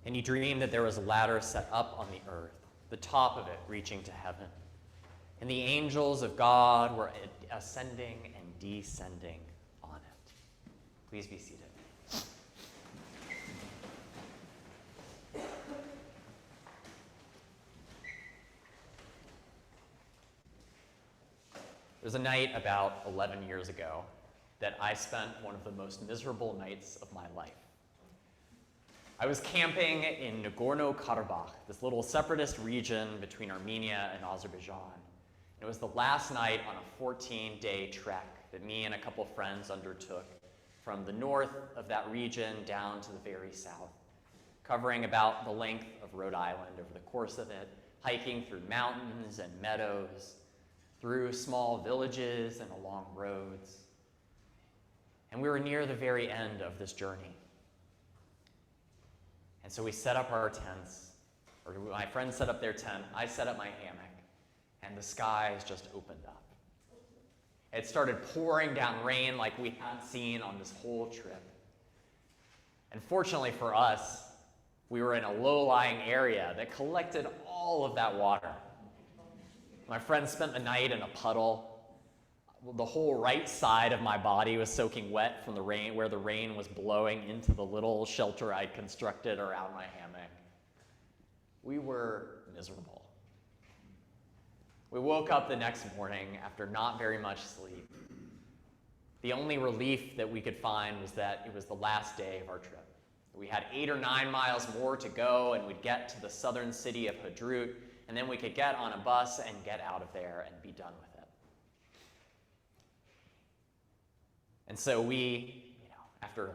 And he dreamed that there was a ladder set up on the earth, the top of it reaching to heaven. And the angels of God were ascending and descending on it. Please be seated. There was a night about 11 years ago that I spent one of the most miserable nights of my life. I was camping in Nagorno-Karabakh, this little separatist region between Armenia and Azerbaijan. It was the last night on a 14-day trek that me and a couple friends undertook from the north of that region down to the very south, covering about the length of Rhode Island over the course of it, hiking through mountains and meadows, through small villages and along roads. And we were near the very end of this journey. And so we set up our tents, or my friends set up their tent, I set up my hammock, and the skies just opened up. It started pouring down rain like we hadn't seen on this whole trip. And fortunately for us, we were in a low-lying area that collected all of that water. My friends spent the night in a puddle. The whole right side of my body was soaking wet from the rain, where the rain was blowing into the little shelter I'd constructed around my hammock. We were miserable. We woke up the next morning after not very much sleep. The only relief that we could find was that it was the last day of our trip. We had 8 or 9 miles more to go, and we'd get to the southern city of Hadrut, and then we could get on a bus and get out of there and be done with it. And so we, after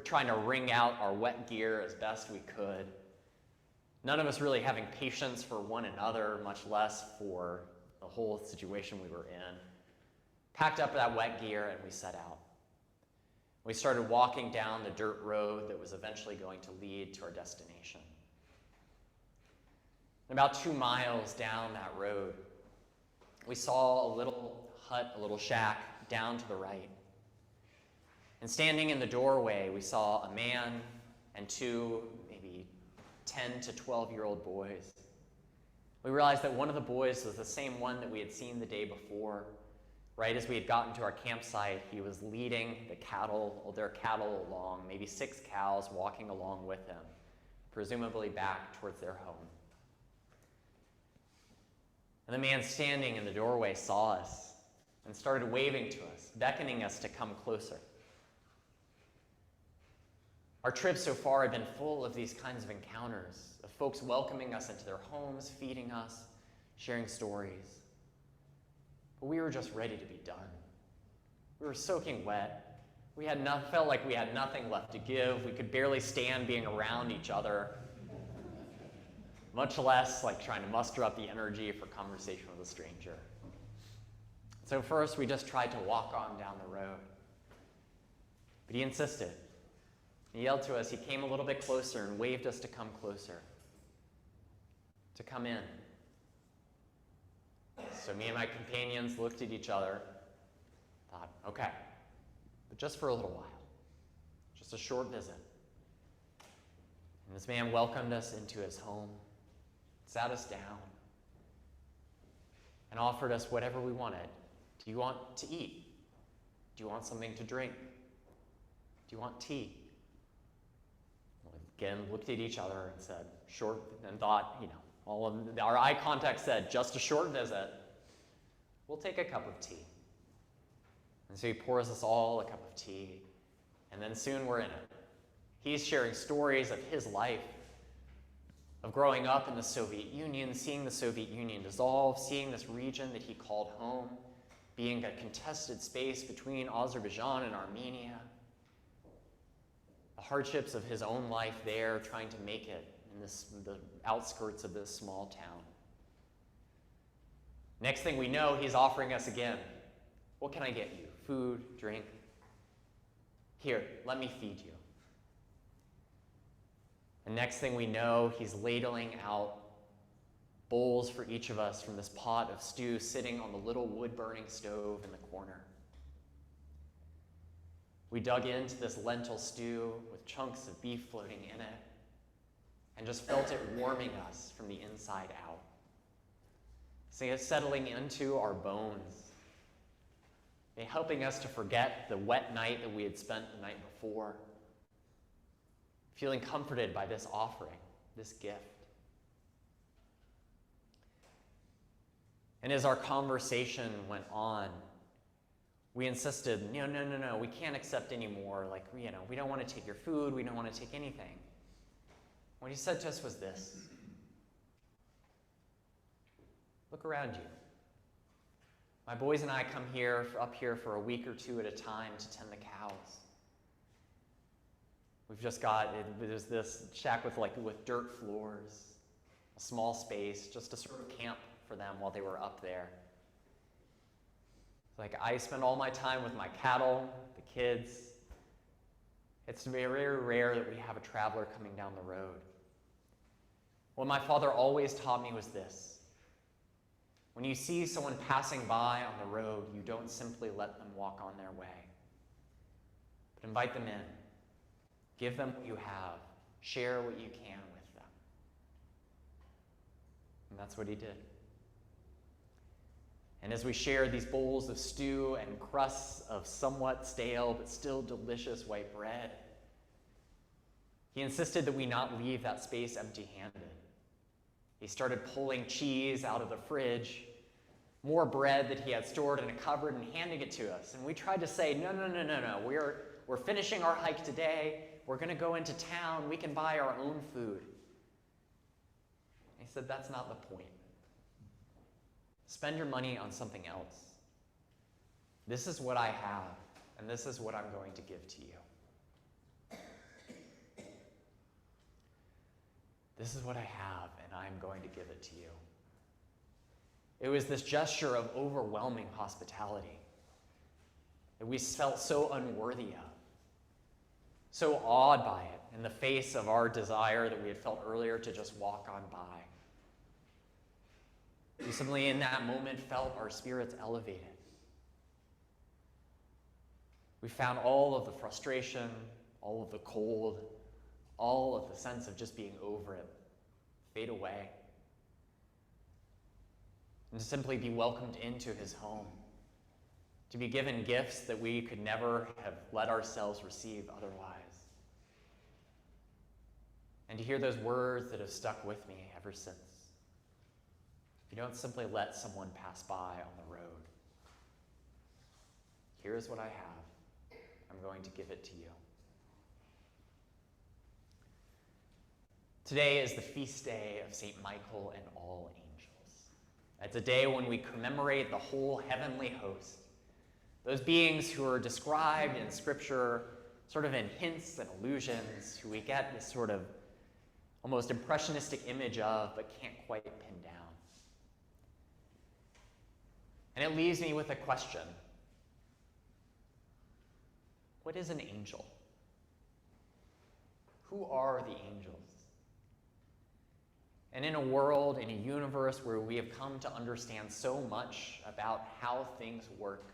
trying to wring out our wet gear as best we could, none of us really having patience for one another, much less for the whole situation we were in, packed up that wet gear and we set out. We started walking down the dirt road that was eventually going to lead to our destination. And about 2 miles down that road, we saw a little hut, a little shack down to the right. And standing in the doorway, we saw a man and 2, maybe 10 to 12-year-old boys. We realized that one of the boys was the same one that we had seen the day before. Right as we had gotten to our campsite, he was leading their cattle along, maybe 6 cows walking along with him, presumably back towards their home. And the man standing in the doorway saw us and started waving to us, beckoning us to come closer. Our trip so far had been full of these kinds of encounters, of folks welcoming us into their homes, feeding us, sharing stories. But we were just ready to be done. We were soaking wet. Felt like we had nothing left to give. We could barely stand being around each other, much less like trying to muster up the energy for conversation with a stranger. So first, we just tried to walk on down the road. But he insisted. He yelled to us. He came a little bit closer and waved us to come closer, to come in. So me and my companions looked at each other, thought, okay, but just for a little while, just a short visit. And this man welcomed us into his home, sat us down, and offered us whatever we wanted. Do you want to eat? Do you want something to drink? Do you want tea? We again looked at each other and said, short, and thought, all of our eye contact said, just a short visit. We'll take a cup of tea. And so he pours us all a cup of tea, and then soon we're in it. He's sharing stories of his life, of growing up in the Soviet Union, seeing the Soviet Union dissolve, seeing this region that he called home, being a contested space between Azerbaijan and Armenia, the hardships of his own life there, trying to make it in the outskirts of this small town. Next thing we know, he's offering us again. What can I get you? Food, drink? Here, let me feed you. And next thing we know, he's ladling out bowls for each of us from this pot of stew sitting on the little wood-burning stove in the corner. We dug into this lentil stew with chunks of beef floating in it and just felt it warming us from the inside out. Settling into our bones, helping us to forget the wet night that we had spent the night before, feeling comforted by this offering, this gift. And as our conversation went on, we insisted, no, we can't accept any more. We don't want to take your food. We don't want to take anything. What he said to us was this: look around you. My boys and I come up here for a week or two at a time to tend the cows. We've just there's this shack with dirt floors, a small space, just a sort of camp for them while they were up there. I spend all my time with my cattle, the kids. It's very rare that we have a traveler coming down the road. What my father always taught me was this: when you see someone passing by on the road, you don't simply let them walk on their way, but invite them in. Give them what you have. Share what you can with them. And that's what he did. And as we shared these bowls of stew and crusts of somewhat stale but still delicious white bread, he insisted that we not leave that space empty-handed. He started pulling cheese out of the fridge, more bread that he had stored in a cupboard, and handing it to us. And we tried to say, no. We're finishing our hike today. We're going to go into town. We can buy our own food. He said, that's not the point. Spend your money on something else. This is what I have, and this is what I'm going to give to you. This is what I have, and I'm going to give it to you. It was this gesture of overwhelming hospitality that we felt so unworthy of, so awed by it in the face of our desire that we had felt earlier to just walk on by. We simply in that moment felt our spirits elevated. We found all of the frustration, all of the cold, all of the sense of just being over it fade away. And to simply be welcomed into his home. To be given gifts that we could never have let ourselves receive otherwise. And to hear those words that have stuck with me ever since. You don't simply let someone pass by on the road. Here's what I have. I'm going to give it to you. Today is the feast day of St. Michael and all angels. It's a day when we commemorate the whole heavenly host. Those beings who are described in Scripture sort of in hints and allusions, who we get this sort of almost impressionistic image of, but can't quite pin down. And it leaves me with a question. What is an angel? Who are the angels? And in a world, in a universe where we have come to understand so much about how things work,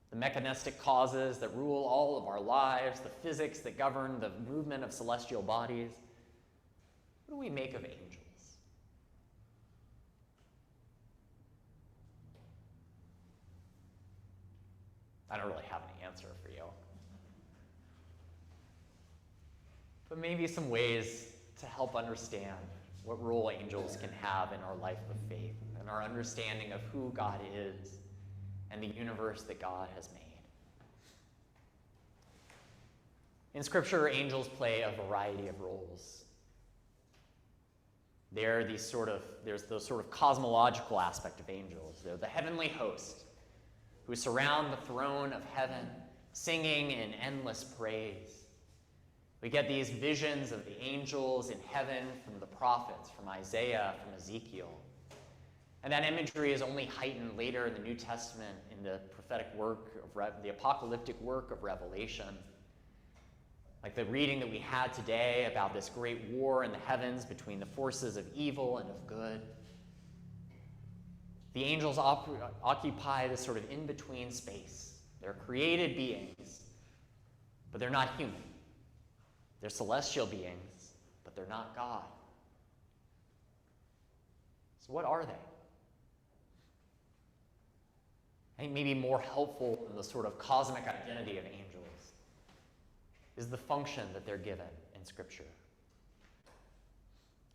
the mechanistic causes that rule all of our lives, the physics that govern the movement of celestial bodies, what do we make of angels? I don't really have any answer for you. But maybe some ways to help understand what role angels can have in our life of faith and our understanding of who God is and the universe that God has made. In Scripture, angels play a variety of roles. There's the sort of cosmological aspect of angels. They're the heavenly host who surround the throne of heaven, singing in endless praise. We get these visions of the angels in heaven from the prophets, from Isaiah, from Ezekiel. And that imagery is only heightened later in the New Testament in the prophetic work of the apocalyptic work of Revelation. Like the reading that we had today about this great war in the heavens between the forces of evil and of good. The angels occupy this sort of in-between space. They're created beings but they're not human. They're celestial beings, but they're not God. So what are they? I think maybe more helpful than the sort of cosmic identity of angels is the function that they're given in Scripture.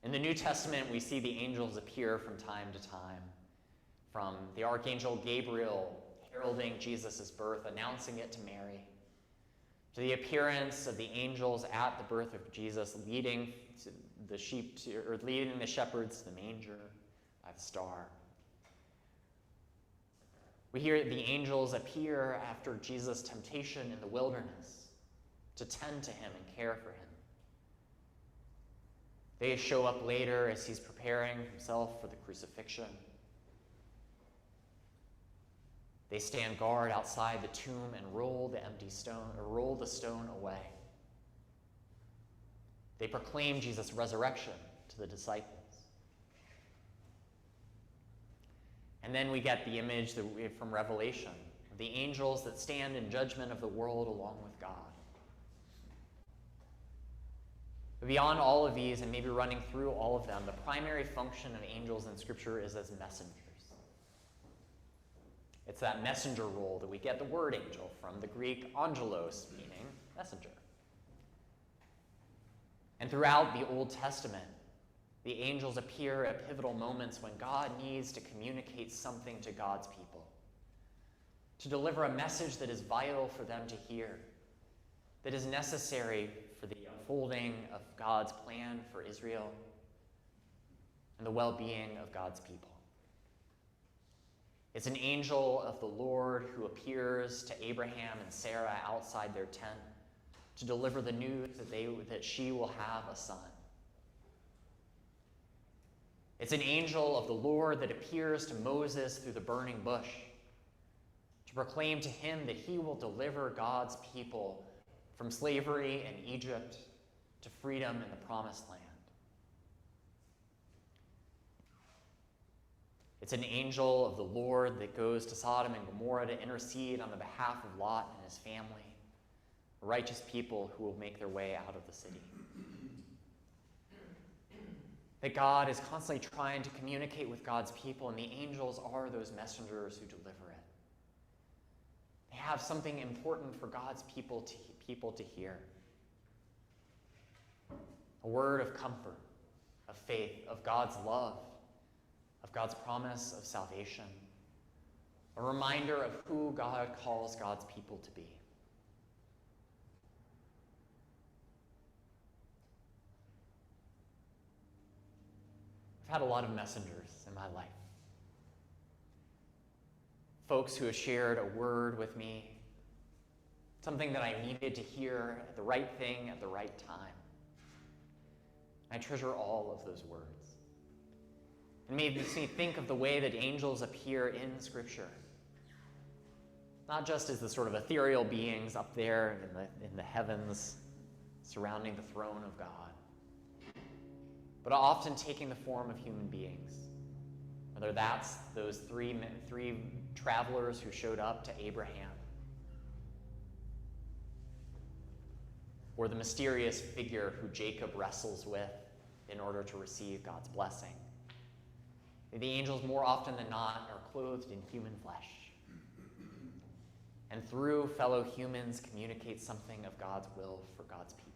In the New Testament, we see the angels appear from time to time, from the archangel Gabriel heralding Jesus' birth, announcing it to Mary, to the appearance of the angels at the birth of Jesus, leading the shepherds to the manger by the star. We hear the angels appear after Jesus' temptation in the wilderness to tend to him and care for him. They show up later as he's preparing himself for the crucifixion. They stand guard outside the tomb and roll the stone away. They proclaim Jesus' resurrection to the disciples. And then we get the image from Revelation of the angels that stand in judgment of the world along with God. But beyond all of these, and maybe running through all of them, the primary function of angels in Scripture is as messengers. It's that messenger role that we get the word angel from, the Greek angelos, meaning messenger. And throughout the Old Testament, the angels appear at pivotal moments when God needs to communicate something to God's people, to deliver a message that is vital for them to hear, that is necessary for the unfolding of God's plan for Israel and the well-being of God's people. It's an angel of the Lord who appears to Abraham and Sarah outside their tent to deliver the news that she will have a son. It's an angel of the Lord that appears to Moses through the burning bush to proclaim to him that he will deliver God's people from slavery in Egypt to freedom in the Promised Land. It's an angel of the Lord that goes to Sodom and Gomorrah to intercede on the behalf of Lot and his family, righteous people who will make their way out of the city. That God is constantly trying to communicate with God's people, and the angels are those messengers who deliver it. They have something important for God's people to hear. A word of comfort, of faith, of God's love, of God's promise of salvation. A reminder of who God calls God's people to be. I've had a lot of messengers in my life. Folks who have shared a word with me, something that I needed to hear, at the right thing at the right time. I treasure all of those words. It makes me think of the way that angels appear in Scripture. Not just as the sort of ethereal beings up there in the heavens surrounding the throne of God, but often taking the form of human beings. Whether that's those three travelers who showed up to Abraham, or the mysterious figure who Jacob wrestles with in order to receive God's blessing. The angels, more often than not, are clothed in human flesh, and through fellow humans communicate something of God's will for God's people.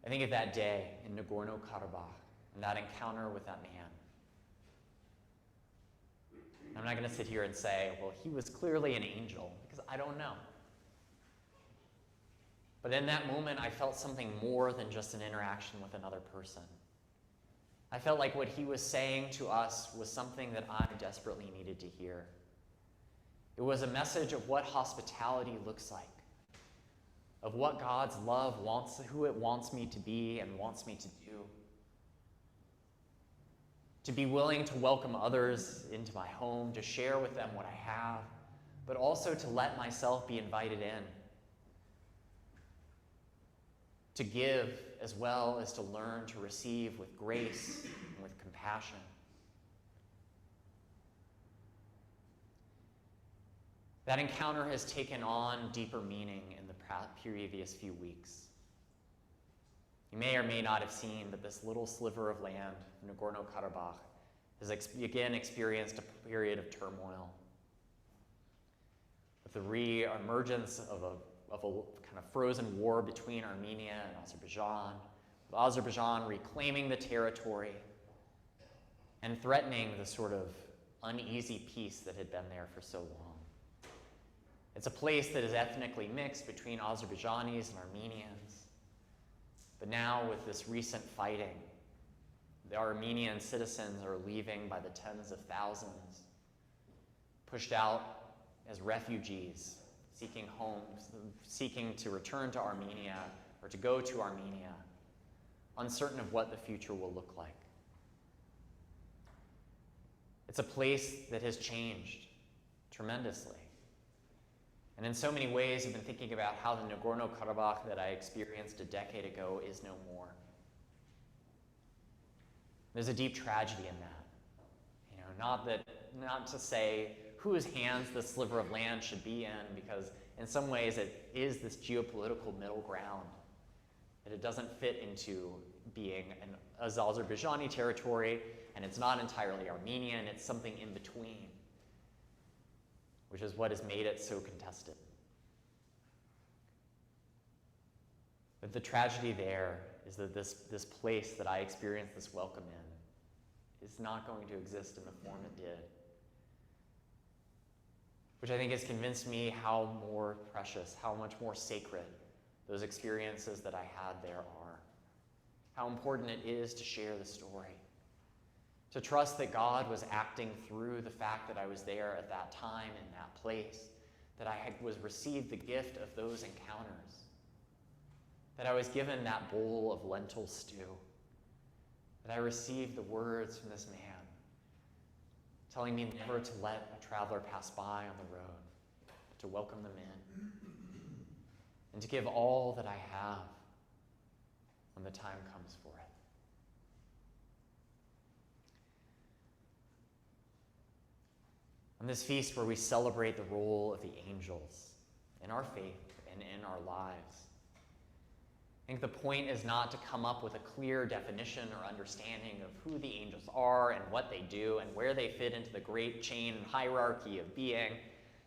I think of that day in Nagorno-Karabakh and that encounter with that man. I'm not going to sit here and say, well, he was clearly an angel, because I don't know. But in that moment, I felt something more than just an interaction with another person. I felt like what he was saying to us was something that I desperately needed to hear. It was a message of what hospitality looks like, of what God's love wants, who it wants me to be and wants me to do. To be willing to welcome others into my home, to share with them what I have, but also to let myself be invited in. To give as well as to learn to receive with grace and with compassion. That encounter has taken on deeper meaning in the previous few weeks. You may or may not have seen that this little sliver of land, Nagorno-Karabakh, has again experienced a period of turmoil. With the re-emergence of a kind of frozen war between Armenia and Azerbaijan, with Azerbaijan reclaiming the territory and threatening the sort of uneasy peace that had been there for so long. It's a place that is ethnically mixed between Azerbaijanis and Armenians. But now with this recent fighting, the Armenian citizens are leaving by the tens of thousands, pushed out as refugees, seeking homes, seeking to return to Armenia or to go to Armenia, uncertain of what the future will look like. It's a place that has changed tremendously. And in so many ways, I've been thinking about how the Nagorno-Karabakh that I experienced a decade ago is no more. There's a deep tragedy in that. Not to say whose hands this sliver of land should be in, because in some ways it is this geopolitical middle ground, that it doesn't fit into being an Azerbaijani territory, and it's not entirely Armenian, it's something in between, which is what has made it so contested. But the tragedy there is that this place that I experienced this welcome in is not going to exist in the form it did, which I think has convinced me how more precious, how much more sacred those experiences that I had there are. How important it is to share the story, to trust that God was acting through the fact that I was there at that time in that place, that I received the gift of those encounters, that I was given that bowl of lentil stew, that I received the words from this man telling me never to let a traveler pass by on the road, but to welcome them in, and to give all that I have when the time comes for it. On this feast where we celebrate the role of the angels in our faith and in our lives, I think the point is not to come up with a clear definition or understanding of who the angels are and what they do and where they fit into the great chain and hierarchy of being,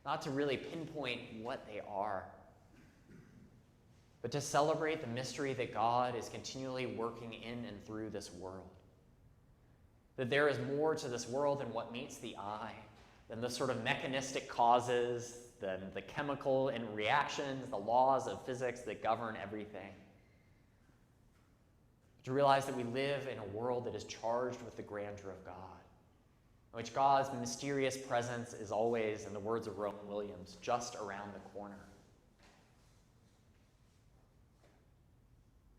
not to really pinpoint what they are, but to celebrate the mystery that God is continually working in and through this world. That there is more to this world than what meets the eye, than the sort of mechanistic causes, than the chemical and reactions, the laws of physics that govern everything. To realize that we live in a world that is charged with the grandeur of God, in which God's mysterious presence is always, in the words of Rowan Williams, just around the corner.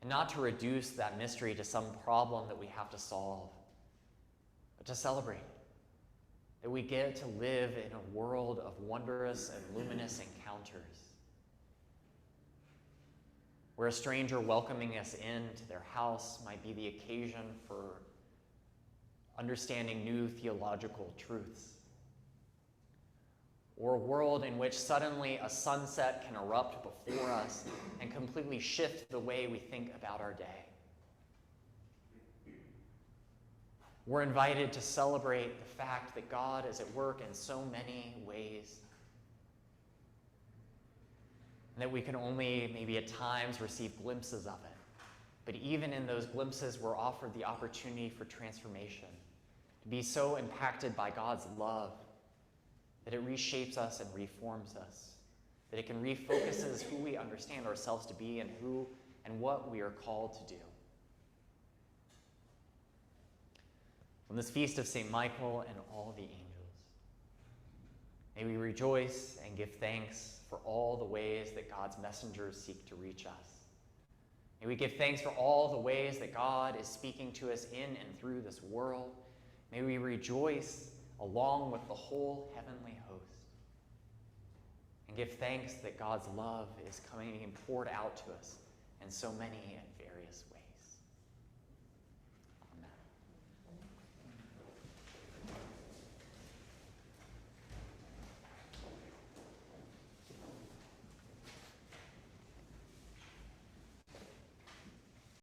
And not to reduce that mystery to some problem that we have to solve, but to celebrate it. That we get to live in a world of wondrous and luminous encounters, where a stranger welcoming us into their house might be the occasion for understanding new theological truths. Or a world in which suddenly a sunset can erupt before us and completely shift the way we think about our day. We're invited to celebrate the fact that God is at work in so many ways, and that we can only maybe at times receive glimpses of it. But even in those glimpses, we're offered the opportunity for transformation, to be so impacted by God's love that it reshapes us and reforms us, that it can refocus us who we understand ourselves to be and who and what we are called to do. On this feast of St. Michael and all the angels, may we rejoice and give thanks for all the ways that God's messengers seek to reach us. May we give thanks for all the ways that God is speaking to us in and through this world. May we rejoice along with the whole heavenly host, and give thanks that God's love is coming and poured out to us in so many and various ways.